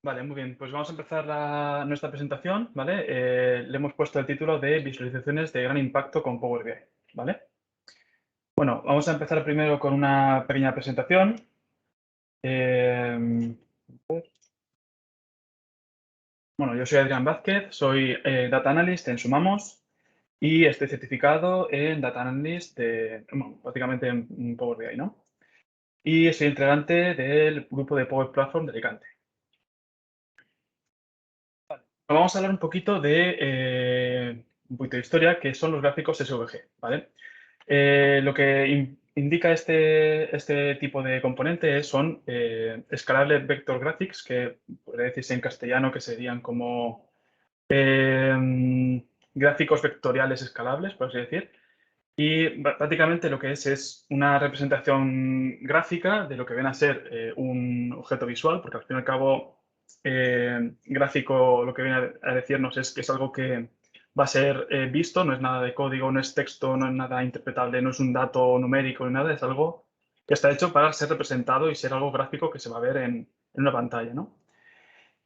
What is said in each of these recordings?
Vale, muy bien. Pues vamos a empezar nuestra presentación, ¿vale? Le hemos puesto el título de Visualizaciones de gran impacto con Power BI, ¿vale? Bueno, vamos a empezar primero con una pequeña presentación. Eh, bueno, yo soy Adrián Vázquez, soy Data Analyst en Sumamos y estoy certificado en Data Analyst bueno, prácticamente en Power BI, ¿no? Y soy integrante del grupo de Power Platform de Alicante. Vamos a hablar un poquito de historia, que son los gráficos SVG, ¿vale? Lo que indica este tipo de componentes son Scalable Vector Graphics, que podría decirse en castellano que serían como gráficos vectoriales escalables, por así decir. Y prácticamente lo que es una representación gráfica de lo que viene a ser un objeto visual, porque al fin y al cabo, gráfico lo que viene a decirnos es que es algo que va a ser visto, no es nada de código, no es texto, no es nada interpretable, no es un dato numérico ni nada, es algo que está hecho para ser representado y ser algo gráfico que se va a ver en una pantalla, ¿no?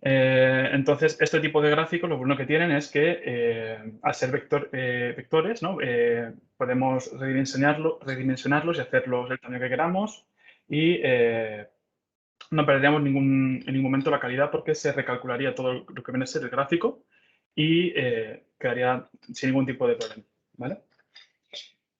Entonces, este tipo de gráficos lo bueno que tienen es que al ser vectores, ¿no? Podemos redimensionarlos y hacerlos del tamaño que queramos y no perderíamos en ningún momento la calidad porque se recalcularía todo lo que viene a ser el gráfico y quedaría sin ningún tipo de problema, ¿vale?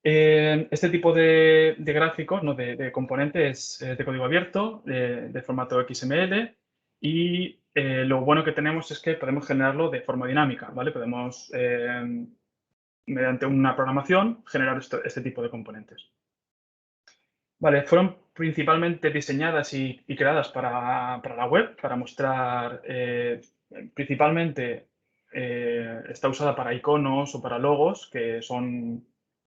Este tipo de gráficos, ¿no? de componente es de código abierto, de formato XML y lo bueno que tenemos es que podemos generarlo de forma dinámica, ¿vale? Podemos, mediante una programación, generar este tipo de componentes. Vale, fueron principalmente diseñadas y creadas para la web, para mostrar, principalmente está usada para iconos o para logos, que son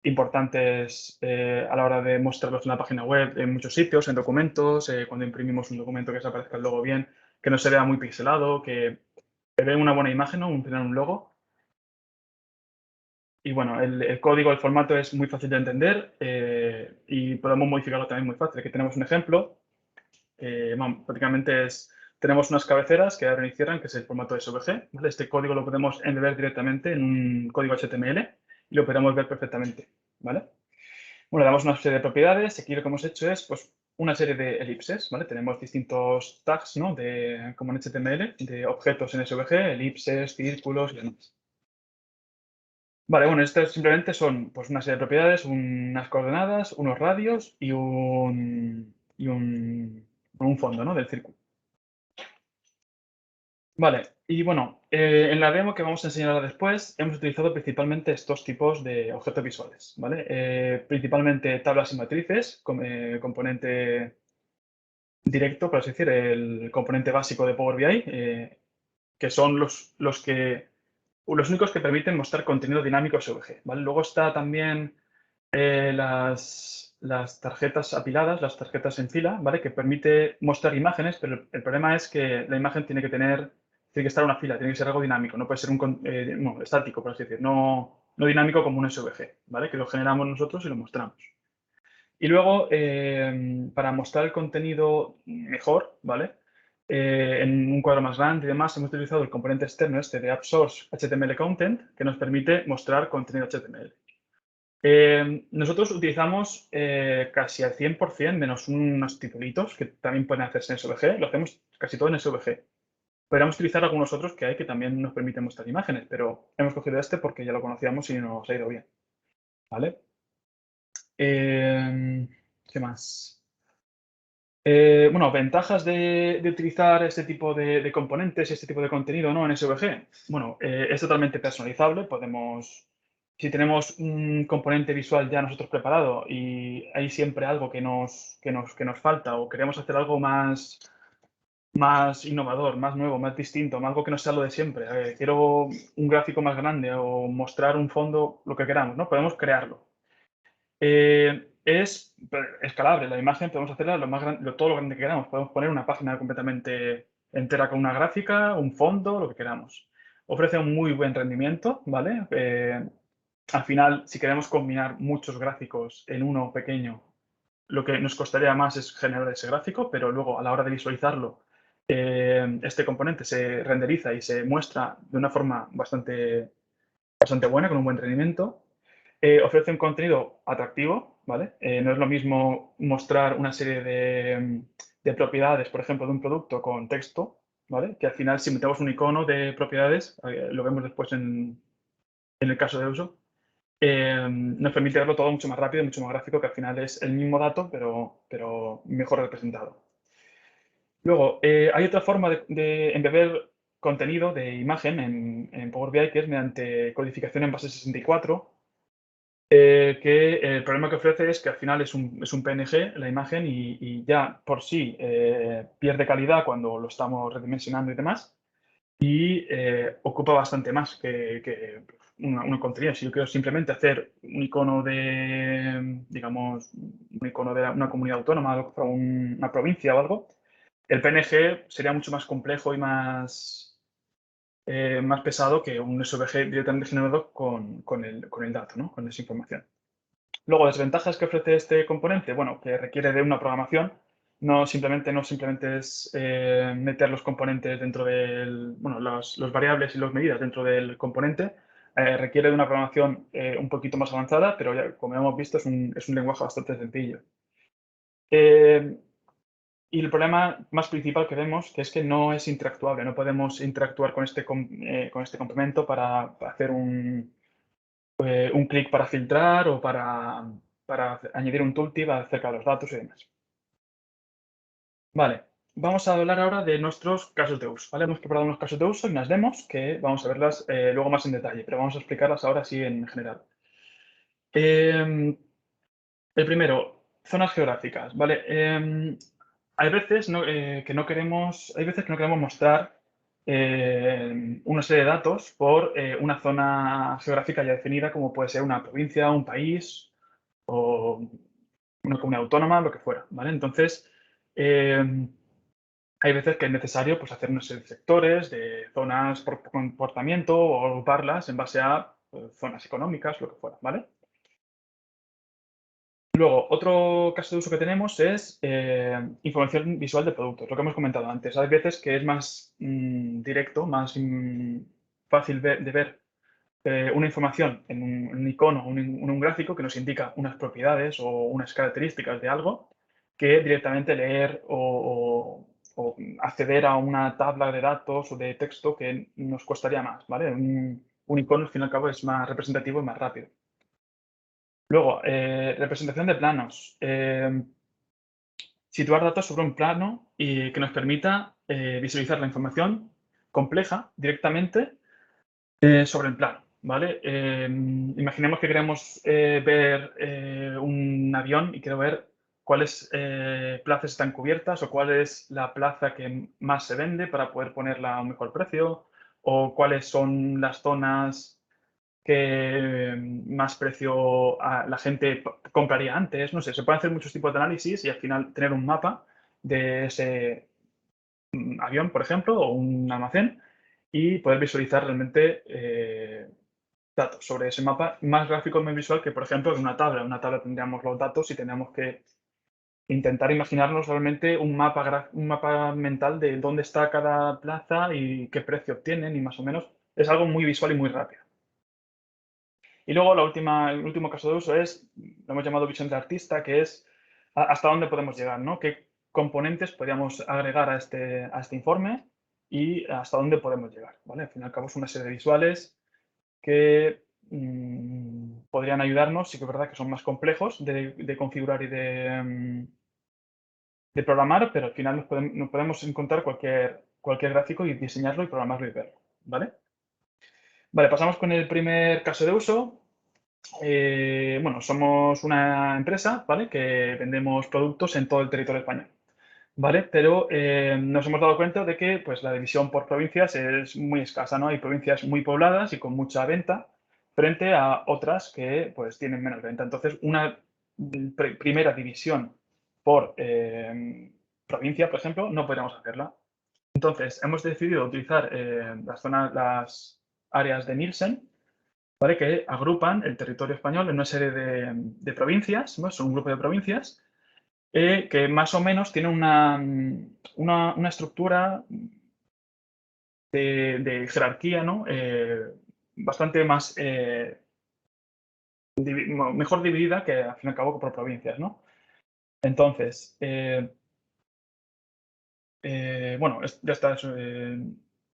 importantes a la hora de mostrarlos en la página web, en muchos sitios, en documentos, cuando imprimimos un documento que se aparezca el logo bien, que no se vea muy pixelado, que dé una buena imagen, ¿no? Tener un logo. Y bueno, el código, el formato es muy fácil de entender y podemos modificarlo también muy fácil. Aquí tenemos un ejemplo. Prácticamente tenemos unas cabeceras que abren y cierran, que es el formato SVG, ¿vale? Este código lo podemos embeber directamente en un código HTML y lo podemos ver perfectamente, ¿vale? Bueno, le damos una serie de propiedades. Aquí lo que hemos hecho es pues, una serie de elipses, ¿vale? Tenemos distintos tags, ¿no? Como en HTML, de objetos en SVG, elipses, círculos y demás. Vale, bueno, estos simplemente son pues, una serie de propiedades, unas coordenadas, unos radios y un fondo, ¿no? Del círculo. Vale, y bueno, en la demo que vamos a enseñar ahora después, hemos utilizado principalmente estos tipos de objetos visuales, ¿vale? Principalmente tablas y matrices, componente directo, por así decir, el componente básico de Power BI, que son los únicos que permiten mostrar contenido dinámico SVG, ¿vale? Luego está también las tarjetas apiladas, las tarjetas en fila, ¿vale? Que permite mostrar imágenes, pero el problema es que la imagen tiene que estar en una fila, tiene que ser algo dinámico, no puede ser no, estático, por así decir, no dinámico como un SVG, ¿vale? Que lo generamos nosotros y lo mostramos. Y luego, para mostrar el contenido mejor, ¿vale? En un cuadro más grande y demás, hemos utilizado el componente externo este de AppSource HTML Content, que nos permite mostrar contenido HTML. Nosotros utilizamos casi al 100%, menos unos titulitos que también pueden hacerse en SVG, lo hacemos casi todo en SVG. Podríamos utilizar algunos otros que hay que también nos permiten mostrar imágenes, pero hemos cogido este porque ya lo conocíamos y nos ha ido bien, ¿vale? ¿Qué más? Bueno, ventajas de utilizar este tipo de componentes, este tipo de contenido, ¿no? En SVG. Bueno, es totalmente personalizable. Si tenemos un componente visual ya nosotros preparado y hay siempre algo que nos falta o queremos hacer algo más innovador, más nuevo, más distinto, algo que no sea lo de siempre. Quiero un gráfico más grande o mostrar un fondo, lo que queramos, ¿no? Podemos crearlo. Es escalable, la imagen podemos hacerla todo lo grande que queramos. Podemos poner una página completamente entera con una gráfica, un fondo, lo que queramos. Ofrece un muy buen rendimiento, ¿vale? Al final, si queremos combinar muchos gráficos en uno pequeño, lo que nos costaría más es generar ese gráfico, pero luego a la hora de visualizarlo este componente se renderiza y se muestra de una forma bastante buena, con un buen rendimiento. Ofrece un contenido atractivo, ¿vale? No es lo mismo mostrar una serie de propiedades, por ejemplo, de un producto con texto, ¿vale? Que al final, si metemos un icono de propiedades, lo vemos después en el caso de uso, nos permite verlo todo mucho más rápido y mucho más gráfico, que al final es el mismo dato, pero mejor representado. Luego, hay otra forma de embeber contenido de imagen en Power BI, que es mediante codificación en base 64, que el problema que ofrece es que al final es un PNG la imagen y ya por sí pierde calidad cuando lo estamos redimensionando y demás, y ocupa bastante más que una contenido. Si yo quiero simplemente hacer un icono de, digamos, un icono de una comunidad autónoma o una provincia o algo, el PNG sería mucho más complejo y más pesado que un SVG directamente generado con el dato, ¿no? Con esa información. Luego, desventajas que ofrece este componente, bueno, que requiere de una programación, no simplemente es meter los componentes dentro bueno, los variables y las medidas dentro del componente, requiere de una programación un poquito más avanzada, pero ya, como hemos visto, es un lenguaje bastante sencillo. Y el problema más principal que vemos que es que no es interactuable, no podemos interactuar con este complemento para hacer un clic para filtrar o para añadir un tooltip acerca de los datos y demás. Vale, vamos a hablar ahora de nuestros casos de uso. ¿Vale? Hemos preparado unos casos de uso y unas demos que vamos a verlas luego más en detalle, pero vamos a explicarlas ahora sí en general. El primero, zonas geográficas. ¿Vale? Hay veces que no queremos mostrar una serie de datos por una zona geográfica ya definida, como puede ser una provincia, un país o una comunidad autónoma, lo que fuera, ¿vale? Entonces, hay veces que es necesario pues, hacer una serie de sectores, de zonas por comportamiento o agruparlas en base a zonas económicas, lo que fuera, ¿vale? Luego, otro caso de uso que tenemos es información visual de productos, lo que hemos comentado antes. Hay veces que es más directo, más fácil de ver una información en un icono, en un gráfico que nos indica unas propiedades o unas características de algo, que directamente leer o acceder a una tabla de datos o de texto que nos costaría más, ¿vale? Un icono, al fin y al cabo, es más representativo y más rápido. Luego, representación de planos. Situar datos sobre un plano y que nos permita visualizar la información compleja directamente sobre el plano, ¿vale? Imaginemos que queremos ver un avión y quiero ver cuáles plazas están cubiertas o cuál es la plaza que más se vende para poder ponerla a un mejor precio, o cuáles son las zonas que más precio la gente compraría antes. No sé, se pueden hacer muchos tipos de análisis y al final tener un mapa de ese avión, por ejemplo, o un almacén, y poder visualizar realmente datos sobre ese mapa, más gráfico, más visual que, por ejemplo, en una tabla. En una tabla tendríamos los datos y tendríamos que intentar imaginarnos realmente un mapa mental de dónde está cada plaza y qué precio obtienen, y más o menos es algo muy visual y muy rápido. Y luego el último caso de uso es, lo hemos llamado visión de artista, que es hasta dónde podemos llegar, ¿no? ¿Qué componentes podríamos agregar a este informe y hasta dónde podemos llegar, ¿vale? Al fin y al cabo es una serie de visuales que podrían ayudarnos. Sí que es verdad que son más complejos de configurar y de programar, pero al final nos podemos encontrar cualquier gráfico y diseñarlo y programarlo y verlo, ¿vale? Vale, pasamos con el primer caso de uso. Bueno, somos una empresa, ¿vale? Que vendemos productos en todo el territorio español, ¿vale? Pero nos hemos dado cuenta de que pues, la división por provincias es muy escasa, ¿no? Hay provincias muy pobladas y con mucha venta frente a otras que pues, tienen menos venta. Entonces, una primera división por provincia, por ejemplo, no podríamos hacerla. Entonces, hemos decidido utilizar las áreas de Nielsen, ¿vale? Que agrupan el territorio español en una serie de provincias, ¿no? Son un grupo de provincias que más o menos tiene una estructura de jerarquía, ¿no? Bastante más mejor dividida que al fin y al cabo por provincias, ¿no? Entonces, bueno, ya está.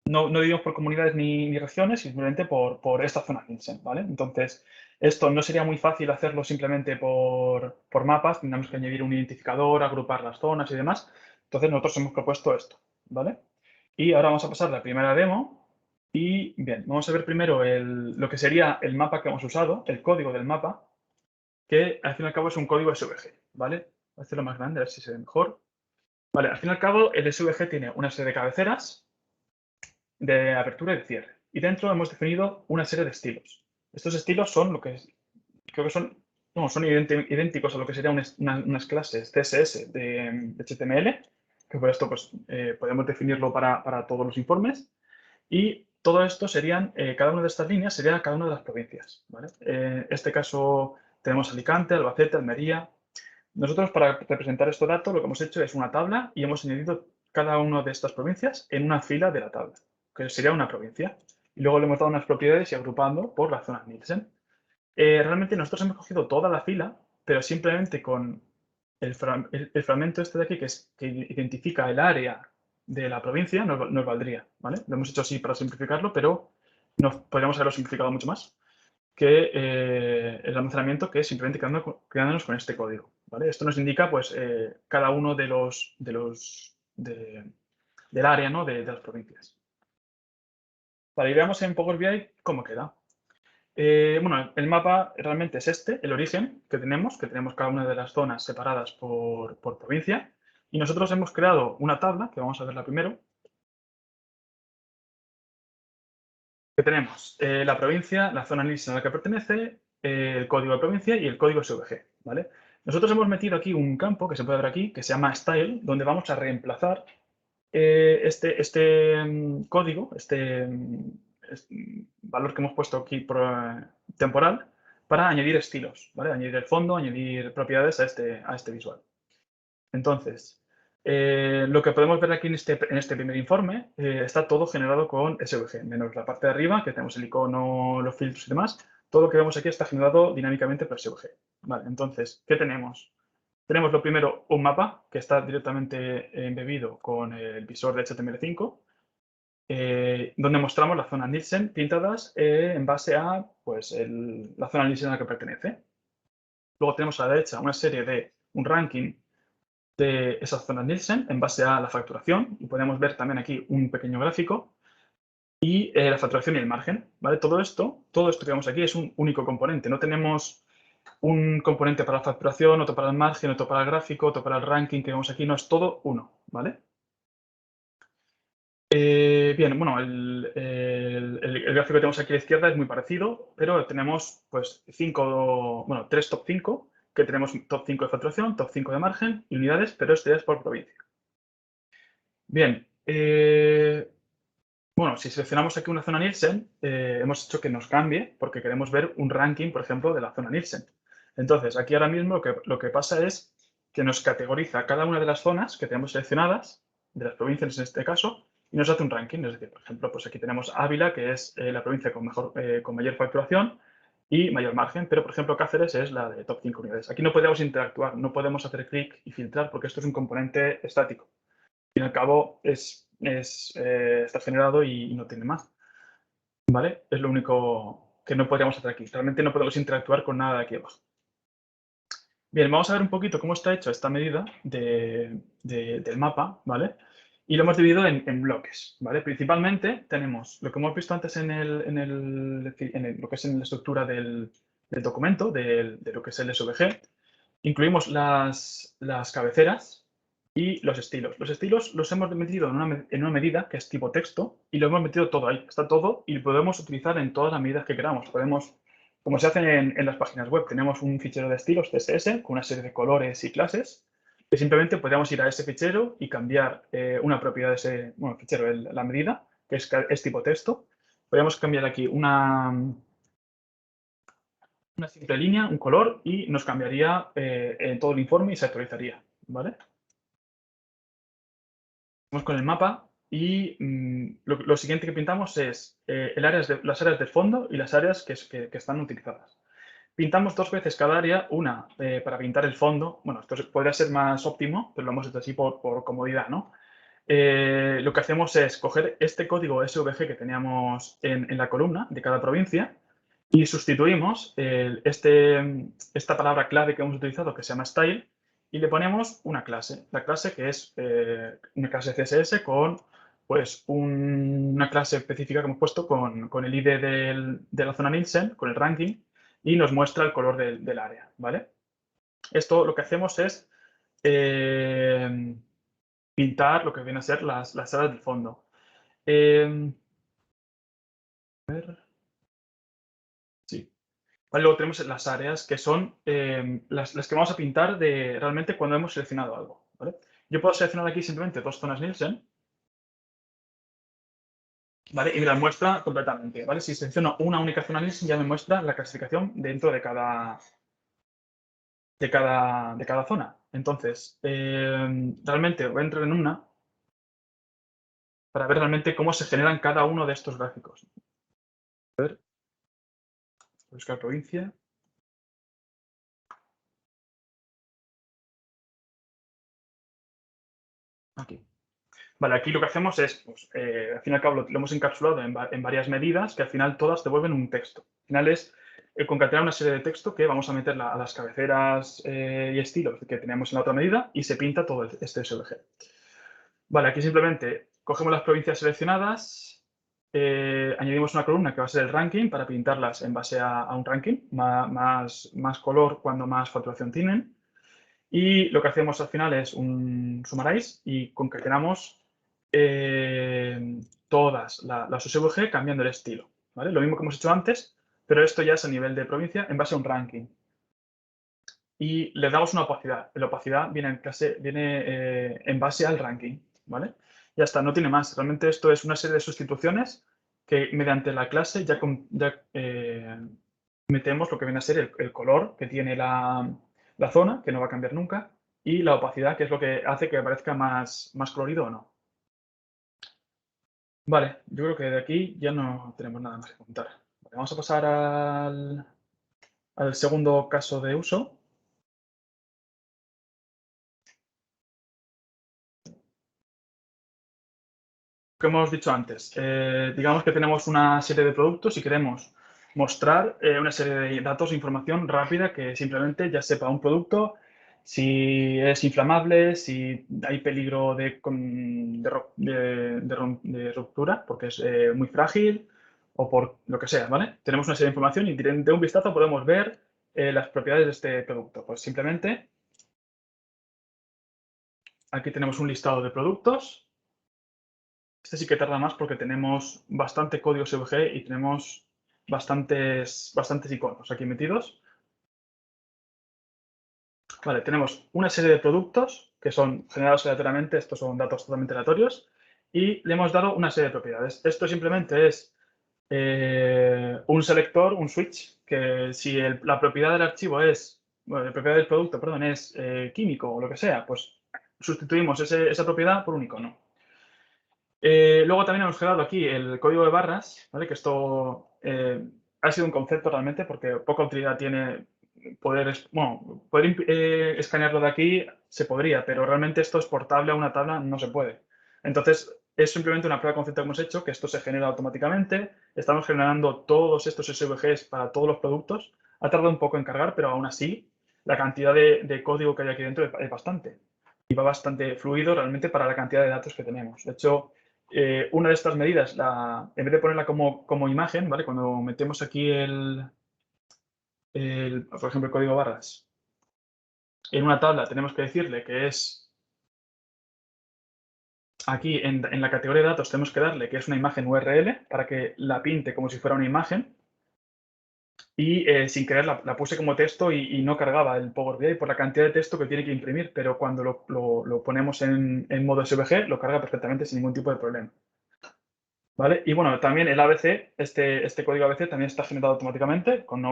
No dividimos por comunidades ni regiones, simplemente por esta zona Nielsen, ¿vale? Entonces, esto no sería muy fácil hacerlo simplemente por mapas, tendríamos que añadir un identificador, agrupar las zonas y demás. Entonces, nosotros hemos propuesto esto, ¿vale? Y ahora vamos a pasar a la primera demo. Y bien, vamos a ver primero lo que sería el mapa que hemos usado, el código del mapa, que al fin y al cabo es un código SVG, ¿vale? Voy a hacerlo más grande, a ver si se ve mejor. Vale, al fin y al cabo el SVG tiene una serie de cabeceras de apertura y de cierre. Y dentro hemos definido una serie de estilos. Estos estilos son lo que creo que son, no, son idénticos a lo que serían unas clases CSS de HTML, que por esto pues, podemos definirlo para todos los informes. Y todo esto serían, cada una de estas líneas sería cada una de las provincias. ¿Vale? En este caso tenemos Alicante, Albacete, Almería. Nosotros para representar estos datos lo que hemos hecho es una tabla y hemos añadido cada una de estas provincias en una fila de la tabla, que sería una provincia. Y luego le hemos dado unas propiedades y agrupando por la zona Nielsen. Realmente nosotros hemos cogido toda la fila, pero simplemente con el fragmento este de aquí, que identifica el área de la provincia, nos valdría, ¿vale? Lo hemos hecho así para simplificarlo, pero podríamos haberlo simplificado mucho más que el almacenamiento, que es simplemente quedándonos con este código, ¿vale? Esto nos indica, pues, cada uno del área, ¿no? de las provincias. Vale, y veamos en Power BI cómo queda. Bueno, el mapa realmente es este, el origen que tenemos cada una de las zonas separadas por provincia. Y nosotros hemos creado una tabla, que vamos a verla primero, que tenemos la provincia, la zona Nielsen a la que pertenece, el código de provincia y el código SVG, ¿vale? Nosotros hemos metido aquí un campo que se puede ver aquí, que se llama style, donde vamos a reemplazar código, valor que hemos puesto aquí temporal, para añadir estilos, ¿vale? Añadir el fondo, añadir propiedades a este visual. Entonces, lo que podemos ver aquí en este primer informe está todo generado con SVG, menos la parte de arriba, que tenemos el icono, los filtros y demás. Todo lo que vemos aquí está generado dinámicamente por SVG. Vale, entonces, ¿qué tenemos? Tenemos lo primero, un mapa que está directamente embebido con el visor de HTML5, donde mostramos las zonas Nielsen pintadas en base a pues, la zona Nielsen a la que pertenece. Luego tenemos a la derecha una serie de un ranking de esas zonas Nielsen en base a la facturación, y podemos ver también aquí un pequeño gráfico, y la facturación y el margen, ¿vale? Todo esto que vemos aquí es un único componente, no tenemos un componente para la facturación, otro para el margen, otro para el gráfico, otro para el ranking que vemos aquí, no, es todo uno, ¿vale? Bien, bueno, el gráfico que tenemos aquí a la izquierda es muy parecido, pero tenemos pues tres top 5, que tenemos top 5 de facturación, top 5 de margen y unidades, pero esto ya es por provincia. Bien, bueno, si seleccionamos aquí una zona Nielsen, hemos hecho que nos cambie porque queremos ver un ranking, por ejemplo, de la zona Nielsen. Entonces, aquí ahora mismo lo que pasa es que nos categoriza cada una de las zonas que tenemos seleccionadas, de las provincias en este caso, y nos hace un ranking. Es decir, por ejemplo, pues aquí tenemos Ávila, que es la provincia con mayor facturación y mayor margen, pero por ejemplo Cáceres es la de top 5 unidades. Aquí no podemos interactuar, no podemos hacer clic y filtrar porque esto es un componente estático. Al fin y al cabo está generado y no tiene más, ¿vale? Es lo único que no podríamos hacer aquí. Realmente no podemos interactuar con nada de aquí abajo. Bien, vamos a ver un poquito cómo está hecha esta medida del mapa, ¿vale? Y lo hemos dividido en bloques, ¿vale? Principalmente tenemos lo que hemos visto antes lo que es en la estructura del documento, de lo que es el SVG. Incluimos las cabeceras y los estilos. Los estilos los hemos metido en una medida que es tipo texto y lo hemos metido todo ahí. Está todo y lo podemos utilizar en todas las medidas que queramos. Podemos, como se hace en las páginas web, tenemos un fichero de estilos CSS con una serie de colores y clases que simplemente podríamos ir a ese fichero y cambiar una propiedad de ese fichero, la medida, que es tipo texto. Podríamos cambiar aquí una simple línea, un color, y nos cambiaría en todo el informe y se actualizaría, ¿vale? Vamos con el mapa y lo siguiente que pintamos es las áreas de fondo y las áreas que están utilizadas. Pintamos 2 veces cada área, una para pintar el fondo. Bueno, esto podría ser más óptimo, pero lo hemos hecho así por comodidad, ¿no? Lo que hacemos es coger este código SVG que teníamos en la columna de cada provincia y sustituimos esta palabra clave que hemos utilizado, que se llama style, y le ponemos una clase. La clase que es una clase CSS con pues, una clase específica que hemos puesto con el ID de la zona Nielsen, con el ranking, y nos muestra el color del área, ¿vale? Esto lo que hacemos es pintar lo que viene a ser las áreas del fondo. A ver, sí. Vale, luego tenemos las áreas que son las que vamos a pintar realmente cuando hemos seleccionado algo, ¿vale? Yo puedo seleccionar aquí simplemente 2 zonas Nielsen, ¿vale? Y me las muestra completamente, ¿vale? Si selecciono una única zona Nielsen ya me muestra la clasificación dentro de cada zona. Entonces, realmente voy a entrar en una para ver realmente cómo se generan cada uno de estos gráficos. A ver, buscar provincia. Aquí. Vale, aquí lo que hacemos es, pues, al fin y al cabo lo hemos encapsulado en varias medidas que al final todas devuelven un texto. Al final es concatenar una serie de texto que vamos a meter a las cabeceras y estilos que teníamos en la otra medida y se pinta todo este SVG. Vale, aquí simplemente cogemos las provincias seleccionadas, añadimos una columna que va a ser el ranking para pintarlas en base a un ranking, más color cuando más facturación tienen. Y lo que hacemos al final es un summarize y concatenamos todas las SVG cambiando el estilo, ¿vale? Lo mismo que hemos hecho antes, pero esto ya es a nivel de provincia en base a un ranking. Y le damos una opacidad. La opacidad viene en base al ranking, ¿vale? Ya está, no tiene más. Realmente esto es una serie de sustituciones que mediante la clase ya metemos lo que viene a ser el color que tiene la zona, que no va a cambiar nunca, y la opacidad, que es lo que hace que parezca más colorido o no. Vale, yo creo que de aquí ya no tenemos nada más que contar. Vale, vamos a pasar al segundo caso de uso. Que hemos dicho antes, digamos que tenemos una serie de productos y queremos mostrar una serie de datos e información rápida que simplemente ya sepa un producto, si es inflamable, si hay peligro de ruptura porque es muy frágil o por lo que sea, ¿vale? Tenemos una serie de información y de un vistazo podemos ver las propiedades de este producto. Pues simplemente aquí tenemos un listado de productos. Este sí que tarda más porque tenemos bastante código SVG y tenemos bastantes iconos aquí metidos. Vale, tenemos una serie de productos que son generados aleatoriamente, estos son datos totalmente aleatorios, y le hemos dado una serie de propiedades. Esto simplemente es un selector, un switch, que si la propiedad del archivo es, bueno, la propiedad del producto, perdón, es químico o lo que sea, pues sustituimos esa propiedad por un icono. Luego también hemos creado aquí el código de barras, ¿vale? Que esto ha sido un concepto realmente porque poca utilidad tiene poder escanearlo de aquí se podría, pero realmente esto exportable a una tabla no se puede. Entonces, es simplemente una prueba de concepto que hemos hecho, que esto se genera automáticamente. Estamos generando todos estos SVGs para todos los productos. Ha tardado un poco en cargar, pero aún así la cantidad de código que hay aquí dentro es bastante. Y va bastante fluido realmente para la cantidad de datos que tenemos. De hecho, una de estas medidas, en vez de ponerla como imagen, ¿vale? Cuando metemos aquí por ejemplo, el código barras, en una tabla tenemos que decirle que es, aquí en la categoría de datos tenemos que darle que es una imagen URL para que la pinte como si fuera una imagen y sin querer la puse como texto y no cargaba el Power BI por la cantidad de texto que tiene que imprimir, pero cuando lo ponemos en modo SVG lo carga perfectamente sin ningún tipo de problema. ¿Vale? Y bueno, también el ABC, este código ABC también está generado automáticamente con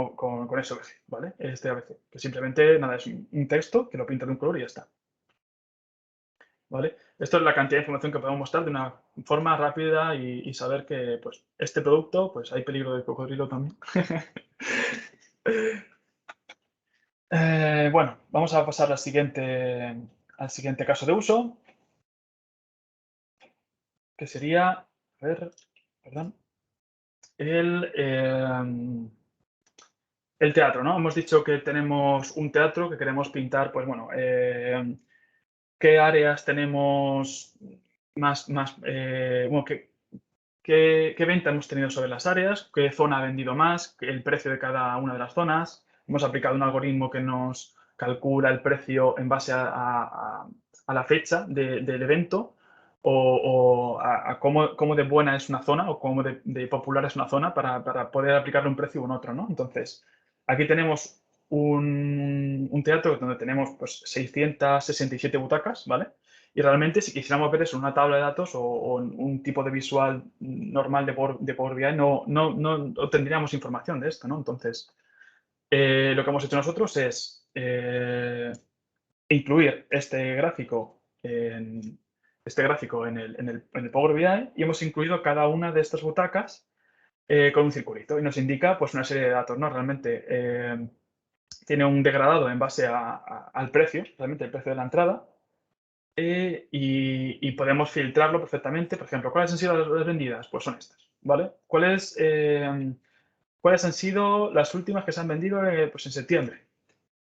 SVG, ¿vale? Este ABC, que simplemente nada, es un texto que lo pinta de un color y ya está. ¿vale? Esto es la cantidad de información que podemos mostrar de una forma rápida y saber que pues, este producto, pues hay peligro de cocodrilo también. Bueno, vamos a pasar al siguiente caso de uso, que sería, a ver, perdón, el teatro, ¿no? Hemos dicho que tenemos un teatro que queremos pintar, pues bueno, qué áreas tenemos bueno, qué venta hemos tenido sobre las áreas, qué zona ha vendido más, el precio de cada una de las zonas. Hemos aplicado un algoritmo que nos calcula el precio en base a la fecha del evento o a cómo de buena es una zona o cómo de popular es una zona para poder aplicarle un precio u un otro, ¿no? Entonces, aquí tenemos un teatro donde tenemos pues, 667 butacas, ¿vale? Y realmente, si quisiéramos ver eso en una tabla de datos o en un tipo de visual normal de Power BI, no tendríamos información de esto, ¿no? Entonces, lo que hemos hecho nosotros es incluir este gráfico en el Power BI y hemos incluido cada una de estas butacas con un circulito y nos indica pues una serie de datos, ¿no? Realmente tiene un degradado en base al precio, realmente el precio de la entrada, y podemos filtrarlo perfectamente. Por ejemplo, ¿cuáles han sido las vendidas? Pues son estas, ¿vale? ¿Cuáles han sido las últimas que se han vendido pues en septiembre?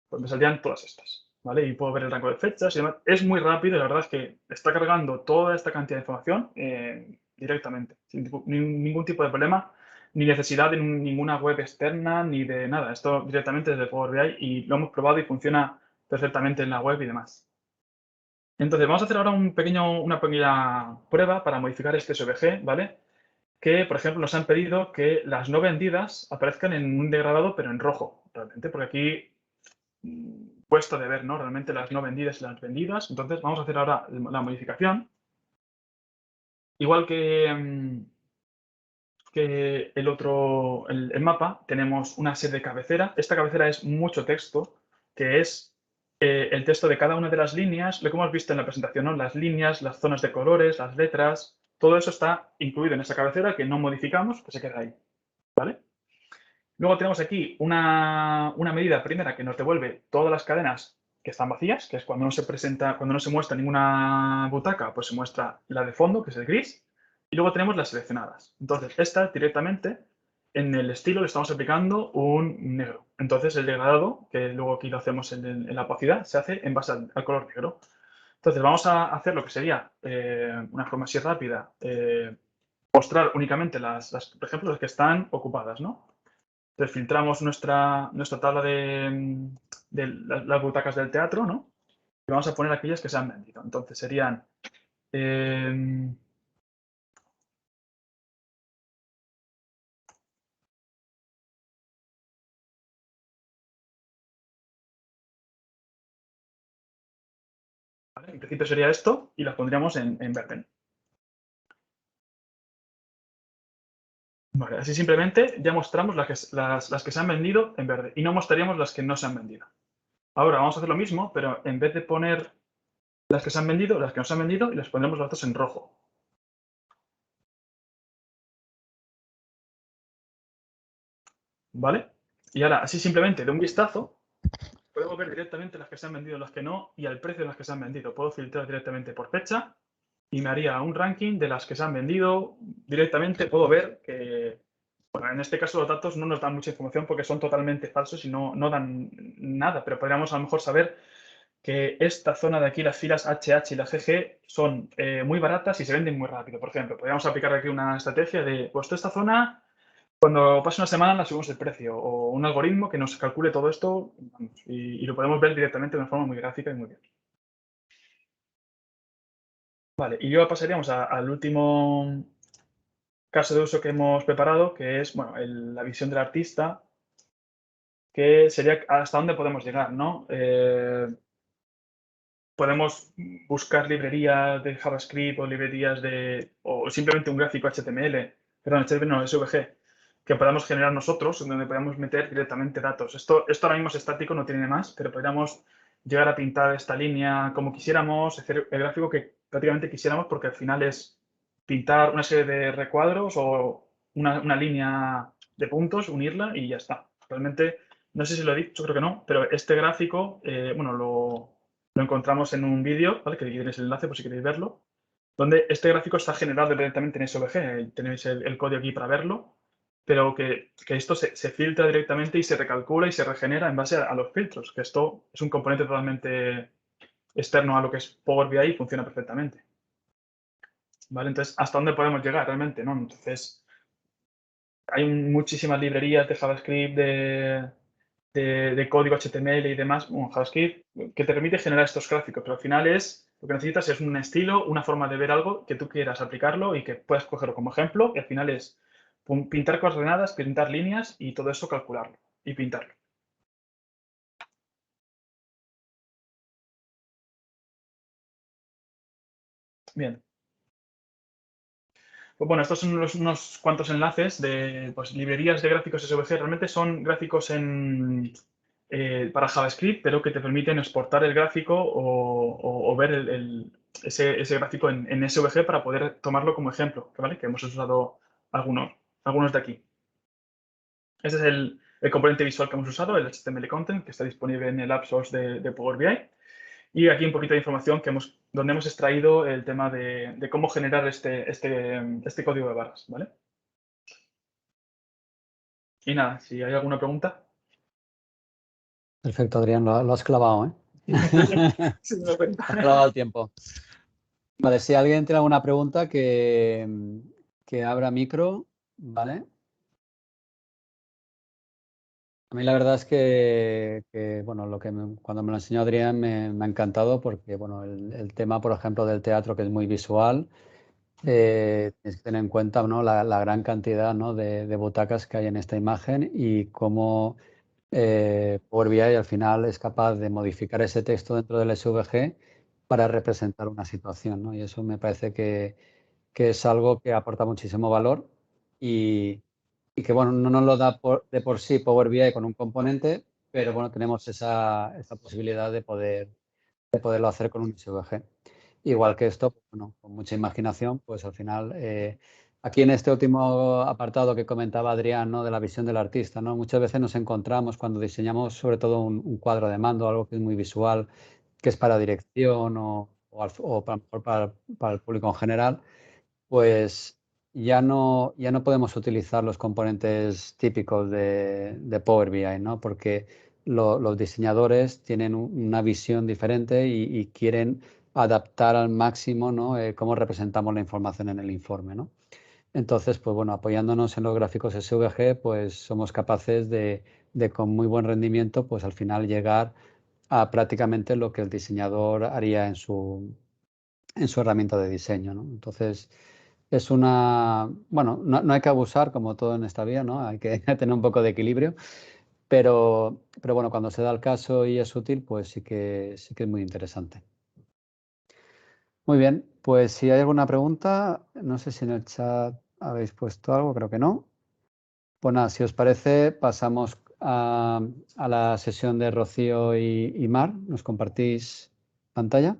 Pues me saldrían todas estas, ¿vale? Y puedo ver el rango de fechas y demás. Es muy rápido, la verdad es que está cargando toda esta cantidad de información directamente, sin ningún tipo de problema, ni necesidad de ninguna web externa, ni de nada. Esto directamente desde Power BI y lo hemos probado y funciona perfectamente en la web y demás. Entonces, vamos a hacer ahora una pequeña prueba para modificar este SVG, ¿vale? Que, por ejemplo, nos han pedido que las no vendidas aparezcan en un degradado, pero en rojo, realmente, porque aquí cuesta de ver, ¿no? Realmente las no vendidas y las vendidas. Entonces, vamos a hacer ahora la modificación. Igual que el mapa, tenemos una serie de cabecera. Esta cabecera es mucho texto, que es el texto de cada una de las líneas, lo que hemos visto en la presentación, ¿no? Las líneas, las zonas de colores, las letras, todo eso está incluido en esa cabecera que no modificamos, que se queda ahí, ¿vale? Luego tenemos aquí una medida primera que nos devuelve todas las cadenas que están vacías, que es cuando no se muestra ninguna butaca, pues se muestra la de fondo, que es el gris, y luego tenemos las seleccionadas. Entonces, esta directamente, en el estilo le estamos aplicando un negro. Entonces, el degradado, que luego aquí lo hacemos en la opacidad, se hace en base al color negro. Entonces, vamos a hacer lo que sería, una forma así rápida, mostrar únicamente por ejemplo, las que están ocupadas, ¿no? Entonces filtramos nuestra tabla de las butacas del teatro, ¿no? Y vamos a poner aquellas que se han vendido. Entonces serían... en principio sería esto y las pondríamos en verde. Vale, así simplemente ya mostramos las que se han vendido en verde y no mostraríamos las que no se han vendido. Ahora vamos a hacer lo mismo, pero en vez de poner las que se han vendido, las que no se han vendido y las pondremos las otras en rojo. ¿Vale? Y ahora, así simplemente de un vistazo, podemos ver directamente las que se han vendido y las que no y al precio de las que se han vendido. Puedo filtrar directamente por fecha y me haría un ranking de las que se han vendido directamente. Puedo ver que, bueno, en este caso los datos no nos dan mucha información porque son totalmente falsos y no dan nada, pero podríamos a lo mejor saber que esta zona de aquí, las filas HH y las GG, son muy baratas y se venden muy rápido. Por ejemplo, podríamos aplicar aquí una estrategia de, pues esta zona, cuando pase una semana la subimos el precio, o un algoritmo que nos calcule todo esto y lo podemos ver directamente de una forma muy gráfica y muy bien. Vale, y yo pasaríamos al último caso de uso que hemos preparado, que es bueno, la visión del artista, que sería hasta dónde podemos llegar, ¿no? Podemos buscar librerías de JavaScript o o simplemente un gráfico HTML, perdón, HTML no, SVG, que podamos generar nosotros, en donde podamos meter directamente datos. Esto ahora mismo es estático, no tiene más, pero podríamos llegar a pintar esta línea como quisiéramos, hacer el gráfico que prácticamente quisiéramos, porque al final es pintar una serie de recuadros o una línea de puntos, unirla y ya está. Realmente, no sé si lo he dicho, creo que no, pero este gráfico, bueno, lo encontramos en un vídeo, ¿vale? Que tienes el enlace por si queréis verlo, donde este gráfico está generado directamente en SVG. Tenéis el código aquí para verlo, pero que esto se filtra directamente y se recalcula y se regenera en base a los filtros, que esto es un componente totalmente externo a lo que es Power BI y funciona perfectamente. ¿Vale? Entonces, ¿hasta dónde podemos llegar realmente? ¿No? Entonces, hay muchísimas librerías de JavaScript, de código HTML y demás, bueno, JavaScript, que te permite generar estos gráficos, pero al final lo que necesitas es un estilo, una forma de ver algo que tú quieras aplicarlo y que puedas cogerlo como ejemplo, y al final es pintar coordenadas, pintar líneas y todo eso calcularlo y pintarlo. Bien. Pues bueno, estos son unos cuantos enlaces de pues, librerías de gráficos SVG. Realmente son gráficos para JavaScript, pero que te permiten exportar el gráfico o ver ese gráfico en SVG para poder tomarlo como ejemplo, ¿vale? Que hemos usado algunos de aquí. Ese es el componente visual que hemos usado, el HTML Content, que está disponible en el App Source de Power BI. Y aquí un poquito de información donde hemos extraído el tema de cómo generar este código de barras, ¿vale? Y nada, si hay alguna pregunta. Perfecto, Adrián, lo has clavado, ¿eh? Sí, me doy cuenta. Has clavado el tiempo. Vale, si alguien tiene alguna pregunta, que abra micro, ¿vale? A mí la verdad es que bueno, cuando me lo enseñó Adrián me ha encantado porque, bueno, el tema, por ejemplo, del teatro, que es muy visual, tienes que tener en cuenta, ¿no? la gran cantidad, ¿no? de butacas que hay en esta imagen y cómo Power BI al final es capaz de modificar ese texto dentro del SVG para representar una situación, ¿no? Y eso me parece que es algo que aporta muchísimo valor y que, bueno, no nos lo da de por sí Power BI con un componente, pero bueno, tenemos esa posibilidad de poderlo hacer con un SVG. Igual que esto, bueno, con mucha imaginación, pues al final, aquí en este último apartado que comentaba Adrián, ¿no? De la visión del artista, ¿no? Muchas veces nos encontramos cuando diseñamos sobre todo un cuadro de mando, algo que es muy visual, que es para dirección o para el público en general, pues ya no podemos utilizar los componentes típicos de Power BI, ¿no? Porque los diseñadores tienen una visión diferente y quieren adaptar al máximo, ¿no? Cómo representamos la información en el informe, ¿no? Entonces, pues bueno, apoyándonos en los gráficos SVG, pues somos capaces de con muy buen rendimiento, pues al final llegar a prácticamente lo que el diseñador haría en su herramienta de diseño, ¿no? Entonces, es bueno, no hay que abusar, como todo en esta vida, ¿no? Hay que tener un poco de equilibrio, pero bueno, cuando se da el caso y es útil, pues sí que es muy interesante. Muy bien, pues si hay alguna pregunta, no sé si en el chat habéis puesto algo, creo que no. Pues nada, si os parece, pasamos a la sesión de Rocío y Mar. ¿Nos compartís pantalla?